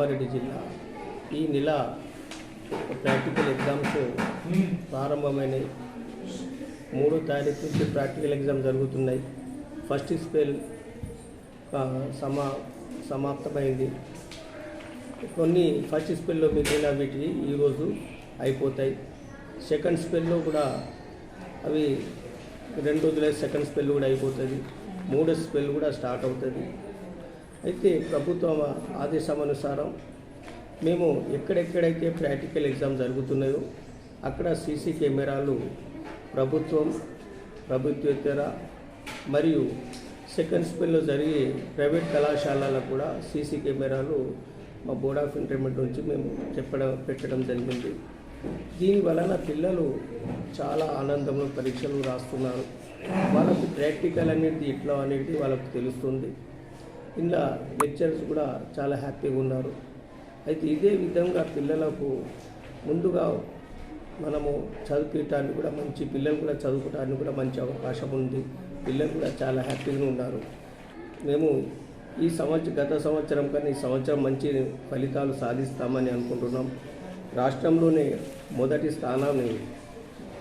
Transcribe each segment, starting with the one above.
కామారెడ్డి జిల్లా ఈ నెల ప్రాక్టికల్ ఎగ్జామ్స్ ప్రారంభమైనవి. 3వ తారీఖు నుంచి ప్రాక్టికల్ ఎగ్జామ్ జరుగుతున్నాయి. ఫస్ట్ స్పెల్ సమాప్తమైంది. కొన్ని ఫస్ట్ స్పెల్లో మిగిలిన వీటికి ఈరోజు అయిపోతాయి. సెకండ్ స్పెల్లో కూడా అవి 2 రోజులే సెకండ్ స్పెల్ కూడా అయిపోతుంది. 3వ స్పెల్ కూడా స్టార్ట్ అవుతుంది. అయితే ప్రభుత్వం ఆదేశం మేము ఎక్కడెక్కడైతే ప్రాక్టికల్ ఎగ్జామ్ జరుగుతున్నాయో అక్కడ సీసీ కెమెరాలు ప్రభుత్వేతర మరియు సెకండ్ స్పెల్లో జరిగే ప్రైవేట్ కళాశాలలకు కూడా సీసీ కెమెరాలు మా బోర్డ్ ఆఫ్ ఇంటర్మీడియట్ నుంచి మేము పెట్టడం జరిగింది. దీని వలన పిల్లలు చాలా ఆనందంలో పరీక్షలు రాస్తున్నారు. వాళ్ళకు ప్రాక్టికల్ అనేది ఎట్లా అనేది వాళ్ళకు తెలుస్తుంది. ఇలా లెక్చర్స్ కూడా చాలా హ్యాపీగా ఉన్నారు. అయితే ఇదే విధంగా పిల్లలకు ముందుగా మనము చదివించడానికి కూడా పిల్లలు కూడా చదువుకోవడానికి కూడా మంచి అవకాశం ఉంది. పిల్లలు కూడా చాలా హ్యాపీగా ఉన్నారు. మేము గత సంవత్సరం కన్నా ఈ సంవత్సరం మంచి ఫలితాలు సాధిస్తామని అనుకుంటున్నాం. రాష్ట్రంలోనే మొదటి స్థానాన్ని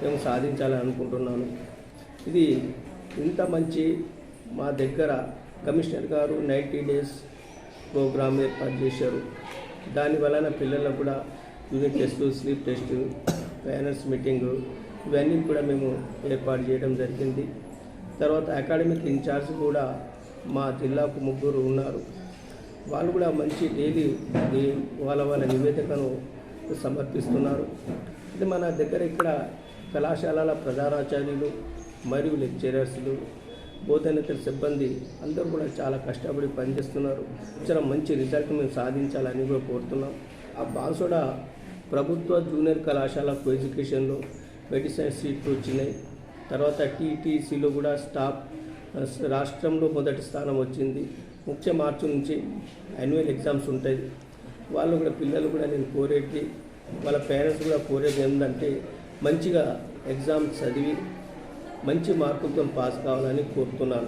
మేము సాధించాలని అనుకుంటున్నాను. ఇది ఇంత మంచి మా దగ్గర కమిషనర్ గారు 90 days ప్రోగ్రామ్ ఏర్పాటు చేశారు. దాని వలన పిల్లలకు కూడా unit test, sleep test, parents meeting ఇవన్నీ కూడా మేము ఏర్పాటు చేయడం జరిగింది. తర్వాత అకాడమిక్ ఇన్ఛార్జ్ కూడా మా జిల్లాకు 3 ఉన్నారు. వాళ్ళు కూడా మంచి డైలీ వాళ్ళ నివేదికను సమర్పిస్తున్నారు. ఇది మన దగ్గర ఇక్కడ కళాశాలల ప్రధానాచార్యులు మరియు లెక్చరర్స్లు, బోధనేతర సిబ్బంది అందరూ కూడా చాలా కష్టపడి పనిచేస్తున్నారు. చాలా మంచి రిజల్ట్ మేము సాధించాలని కూడా కోరుతున్నాం. ఆ బాన్సోడ ప్రభుత్వ జూనియర్ కళాశాల ఎడ్యుకేషన్లో మెడిసిన్ సీట్లు వచ్చినాయి. తర్వాత టీటీసీలో కూడా రాష్ట్రంలో మొదటి స్థానం వచ్చింది. మార్చి నుంచి యాన్యువల్ ఎగ్జామ్స్ ఉంటాయి. వాళ్ళు కూడా పిల్లలు కూడా నేను కోరేది, వాళ్ళ పేరెంట్స్ కూడా కోరేది ఏంటంటే మంచిగా ఎగ్జామ్ చదివి మంచి మార్కులతో పాస్ కావాలని కోరుతున్నాను.